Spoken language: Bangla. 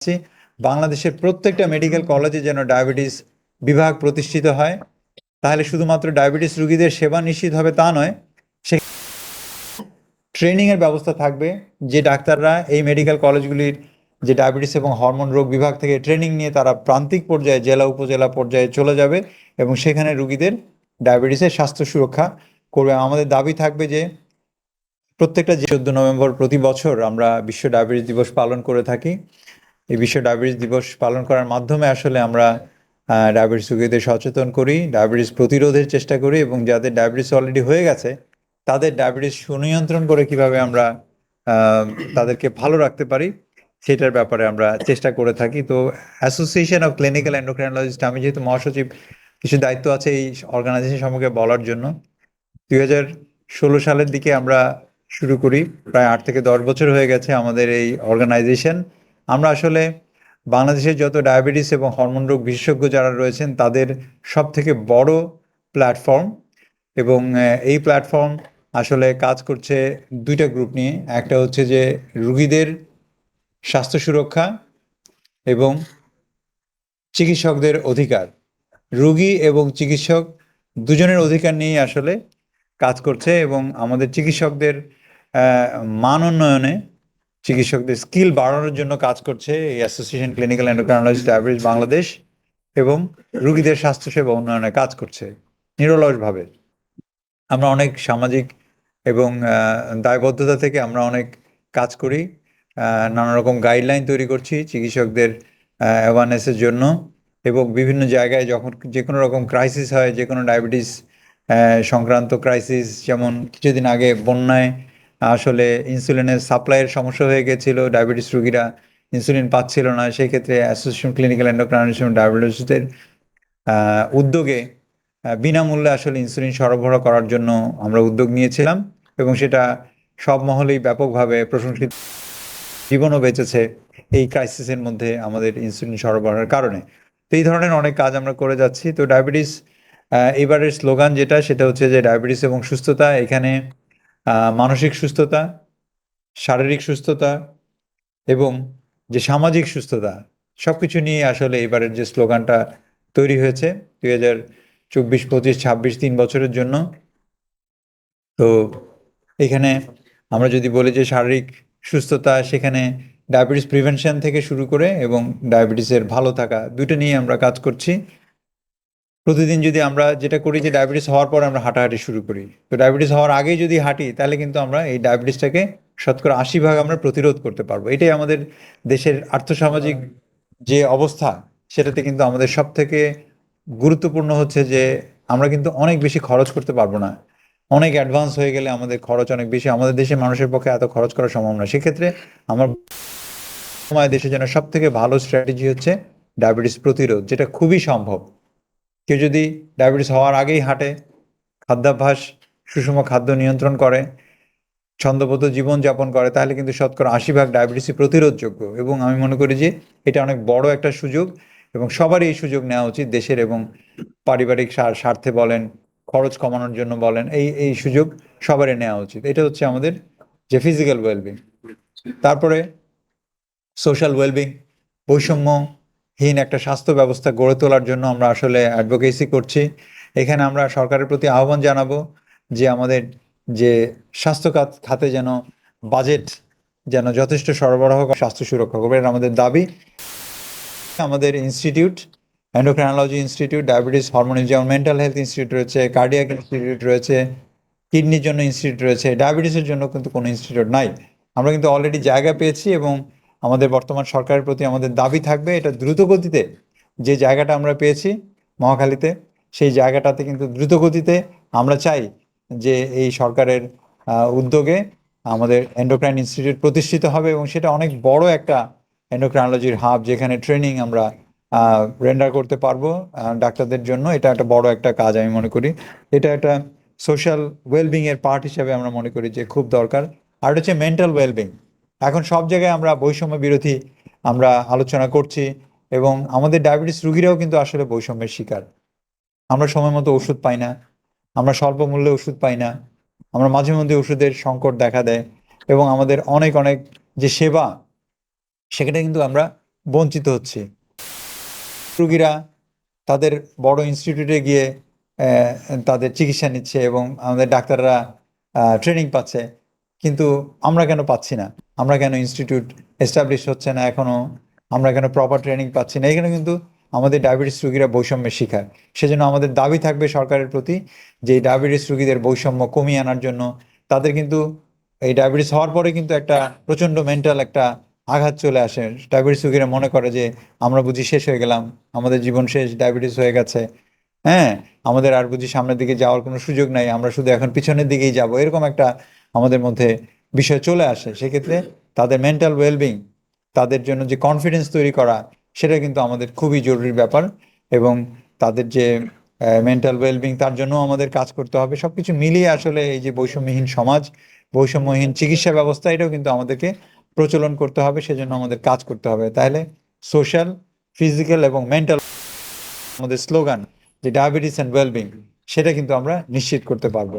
চাচ্ছি বাংলাদেশের প্রত্যেকটা মেডিকেল কলেজে যেন ডায়াবেটিস বিভাগ প্রতিষ্ঠিত হয়। তাহলে শুধুমাত্র ডায়াবেটিস রোগীদের সেবা নিশ্চিত হবে তা নয়, সে ট্রেনিংয়ের ব্যবস্থা থাকবে, যে ডাক্তাররা এই মেডিকেল কলেজগুলির যে ডায়াবেটিস এবং হরমোন রোগ বিভাগ থেকে ট্রেনিং নিয়ে তারা প্রান্তিক পর্যায়ে জেলা উপজেলা পর্যায়ে চলে যাবে এবং সেখানে রোগীদের ডায়াবেটিসের স্বাস্থ্য সুরক্ষা করবে। আমাদের দাবি থাকবে যে প্রত্যেকটা 14 নভেম্বর প্রতি বছর আমরা বিশ্ব ডায়াবেটিস দিবস পালন করে থাকি। এই বিশ্ব ডায়াবেটিস দিবস পালন করার মাধ্যমে আসলে আমরা ডায়াবেটিস রোগীদের সচেতন করি, ডায়াবেটিস প্রতিরোধের চেষ্টা করি এবং যাদের ডায়াবেটিস অলরেডি হয়ে গেছে তাদের ডায়াবেটিস সুনিয়ন্ত্রণ করে কিভাবে আমরা তাদেরকে ভালো রাখতে পারি সেটার ব্যাপারে আমরা চেষ্টা করে থাকি। তো অ্যাসোসিয়েশন অফ ক্লিনিক্যাল এন্ডোক্রাইনোলজিস্ট, আমি যেহেতু মহাসচিব, কিছু দায়িত্ব আছে এই অর্গানাইজেশন সম্পর্কে বলার জন্য। 2016 সালের দিকে আমরা শুরু করি, প্রায় 8 থেকে 10 বছর হয়ে গেছে আমাদের এই অর্গানাইজেশন। আমরা আসলে বাংলাদেশের যত ডায়াবেটিস এবং হরমোন রোগ বিশেষজ্ঞ যারা রয়েছেন তাদের সব থেকে বড় প্ল্যাটফর্ম, এবং এই প্ল্যাটফর্ম আসলে কাজ করছে দুইটা গ্রুপ নিয়ে। একটা হচ্ছে যে রুগীদের স্বাস্থ্য সুরক্ষা এবং চিকিৎসকদের অধিকার। রুগী এবং চিকিৎসক দুজনের অধিকার নিয়ে আসলে কাজ করছে এবং আমাদের চিকিৎসকদের মান উন্নয়নে, চিকিৎসকদের স্কিল বাড়ানোর জন্য কাজ করছে এই association clinical endocrinologist diabetes Bangladesh, এবং রুগীদের স্বাস্থ্যসেবা উন্নয়নে কাজ করছে নিরলসভাবে। আমরা অনেক সামাজিক এবং দায়বদ্ধতা থেকে আমরা অনেক কাজ করি, নানা রকম গাইডলাইন তৈরি করছি চিকিৎসকদের অ্যাওয়ারনেসের জন্য, এবং বিভিন্ন জায়গায় যখন যে কোনো রকম ক্রাইসিস হয়, যে কোনো ডায়াবেটিস সংক্রান্ত ক্রাইসিস, যেমন কিছুদিন আগে বন্যায় আসলে ইনসুলিনের সাপ্লাইয়ের সমস্যা হয়ে গেছিল, ডায়াবেটিস রোগীরা ইনসুলিন পাচ্ছিল না। সেই ক্ষেত্রে অ্যাসোসিয়েশন ক্লিনিক্যাল এন্ডোক্রাইনোলজিস্ট ডায়াবেটিসদের উদ্যোগে বিনামূল্যে আসলে ইনসুলিন সরবরাহ করার জন্য আমরা উদ্যোগ নিয়েছিলাম এবং সেটা সব মহলেই ব্যাপকভাবে প্রশংসিত। জীবনও বেঁচেছে এই ক্রাইসিসের মধ্যে আমাদের ইনসুলিন সরবরাহের কারণে। তো এই ধরনের অনেক কাজ আমরা করে যাচ্ছি। তো ডায়াবেটিস এবারের স্লোগান যেটা, সেটা হচ্ছে যে ডায়াবেটিস এবং সুস্থতা। এখানে মানসিক সুস্থতা, শারীরিক সুস্থতা এবং যে সামাজিক সুস্থতা, সব কিছু নিয়ে আসলে এবারের যে স্লোগানটা তৈরি হয়েছে 2024, 25, 26, 3 বছরের জন্য। তো এখানে আমরা যদি বলি যে শারীরিক সুস্থতা, সেখানে ডায়াবেটিস প্রিভেনশন থেকে শুরু করে এবং ডায়াবেটিসের ভালো থাকা, দুটো নিয়ে আমরা কাজ করছি। প্রতিদিন যদি আমরা যেটা করি যে ডায়াবেটিস হওয়ার পর আমরা হাঁটাহাঁটি শুরু করি, তো ডায়াবেটিস হওয়ার আগেই যদি হাঁটি তাহলে কিন্তু আমরা এই ডায়াবেটিসটাকে 80% আমরা প্রতিরোধ করতে পারবো। এটাই আমাদের দেশের আর্থসামাজিক যে অবস্থা, সেটাতে কিন্তু আমাদের সব থেকে গুরুত্বপূর্ণ হচ্ছে যে আমরা কিন্তু অনেক বেশি খরচ করতে পারবো না। অনেক অ্যাডভান্স হয়ে গেলে আমাদের খরচ অনেক বেশি, আমাদের দেশের মানুষের পক্ষে এত খরচ করা সম্ভব না। সেক্ষেত্রে আমার সময় দেশের জন্য সব থেকে ভালো স্ট্র্যাটেজি হচ্ছে ডায়াবেটিস প্রতিরোধ, যেটা খুবই সম্ভব। কেউ যদি ডায়াবেটিস হওয়ার আগেই হাঁটে, খাদ্যাভ্যাস, সুষম খাদ্য নিয়ন্ত্রণ করে, ছন্দবদ্ধ জীবনযাপন করে, তাহলে কিন্তু 80% ডায়াবেটিসই প্রতিরোধযোগ্য। এবং আমি মনে করি যে এটা অনেক বড় একটা সুযোগ এবং সবারই এই সুযোগ নেওয়া উচিত। দেশের এবং পারিবারিক স্বার্থে বলেন, খরচ কমানোর জন্য বলেন, এই সুযোগ সবারই নেওয়া উচিত। এটা হচ্ছে আমাদের যে ফিজিক্যাল ওয়েলবিং। তারপরে সোশ্যাল ওয়েলবিং, বৈষম্যহীন একটা স্বাস্থ্য ব্যবস্থা গড়ে তোলার জন্য আমরা আসলে অ্যাডভোকেসি করছি। এখানে আমরা সরকারের প্রতি আহ্বান জানাবো যে আমাদের যে স্বাস্থ্য খাতে যেন বাজেট যেন যথেষ্ট সরবরাহ স্বাস্থ্য সুরক্ষা করবে, এটা আমাদের দাবি। আমাদের institute, endocrinology institute, diabetes hormone, যেমন মেন্টাল হেলথ ইনস্টিটিউট রয়েছে, কার্ডিয়াক ইনস্টিটিউট রয়েছে, কিডনির জন্য ইনস্টিটিউট রয়েছে, ডায়াবেটিসের জন্য কিন্তু কোনো ইনস্টিটিউট নাই। আমরা কিন্তু অলরেডি জায়গা পেয়েছি এবং আমাদের বর্তমান সরকারের প্রতি আমাদের দাবি থাকবে এটা দ্রুত গতিতে, যে জায়গাটা আমরা পেয়েছি মহাখালীতে, সেই জায়গাটাতে কিন্তু দ্রুত গতিতে আমরা চাই যে এই সরকারের উদ্যোগে আমাদের এন্ডোক্রাইন ইনস্টিটিউট প্রতিষ্ঠিত হবে এবং সেটা অনেক বড় একটা এন্ডোক্রাইনোলজির হাব, যেখানে ট্রেনিং আমরা রেন্ডার করতে পারবো ডাক্তারদের জন্য। এটা একটা বড় একটা কাজ আমি মনে করি। এটা একটা সোশ্যাল ওয়েলবিং এর পার্ট হিসেবে আমরা মনে করি যে খুব দরকার। আর হচ্ছে মেন্টাল ওয়েলবিং। এখন সব জায়গায় আমরা বৈষম্য বিরোধী আমরা আলোচনা করছি এবং আমাদের ডায়াবেটিস রোগীরাও কিন্তু আসলে বৈষম্যের শিকার। আমরা সময় মতো ওষুধ পাই না, আমরা স্বল্প মূল্যে ওষুধ পাই না, আমরা মাঝে মধ্যে ওষুধের সংকট দেখা দেয় এবং আমাদের অনেক অনেক যে সেবা, সেখানে কিন্তু আমরা বঞ্চিত হচ্ছি। রুগীরা তাদের বড় ইনস্টিটিউটে গিয়ে তাদের চিকিৎসা নিচ্ছে এবং আমাদের ডাক্তাররা ট্রেনিং পাচ্ছে, কিন্তু আমরা কেন পাচ্ছি না? আমরা কেন ইনস্টিটিউট এস্টাবলিশ হচ্ছে না এখনো? আমরা কেন প্রপার ট্রেনিং পাচ্ছি না? এখানে কিন্তু আমাদের ডায়াবেটিস রুগীরা বৈষম্যের শিকার। সেজন্য আমাদের দাবি থাকবে সরকারের প্রতি যে এই ডায়াবেটিস রুগীদের বৈষম্য কমিয়ে আনার জন্য। তাদের কিন্তু এই ডায়াবেটিস হওয়ার পরে কিন্তু একটা প্রচণ্ড মেন্টাল একটা আঘাত চলে আসে। ডায়াবেটিস রুগীরা মনে করে যে আমরা বুঝি শেষ হয়ে গেলাম, আমাদের জীবন শেষ, ডায়াবেটিস হয়ে গেছে, হ্যাঁ, আমাদের আর বুঝি সামনের দিকে যাওয়ার কোনো সুযোগ নাই, আমরা শুধু এখন পিছনের দিকেই যাব, এরকম একটা আমাদের মধ্যে বিষয় চলে আসে। সেক্ষেত্রে তাদের মেন্টাল ওয়েলবিং, তাদের জন্য যে কনফিডেন্স তৈরি করা, সেটা কিন্তু আমাদের খুবই জরুরি ব্যাপার। এবং তাদের যে মেন্টাল ওয়েলবিং, তার জন্য আমাদের কাজ করতে হবে। সবকিছু মিলিয়ে আসলে এই যে বৈষম্যহীন সমাজ, বৈষম্যহীন চিকিৎসা ব্যবস্থা, এটাও কিন্তু আমাদেরকে প্রচলন করতে হবে। সেজন্য আমাদের কাজ করতে হবে। তাহলে সোশ্যাল, ফিজিক্যাল এবং মেন্টাল আমাদের স্লোগান যে ডায়াবেটিস অ্যান্ড ওয়েলবিং, সেটা কিন্তু আমরা নিশ্চিত করতে পারবো।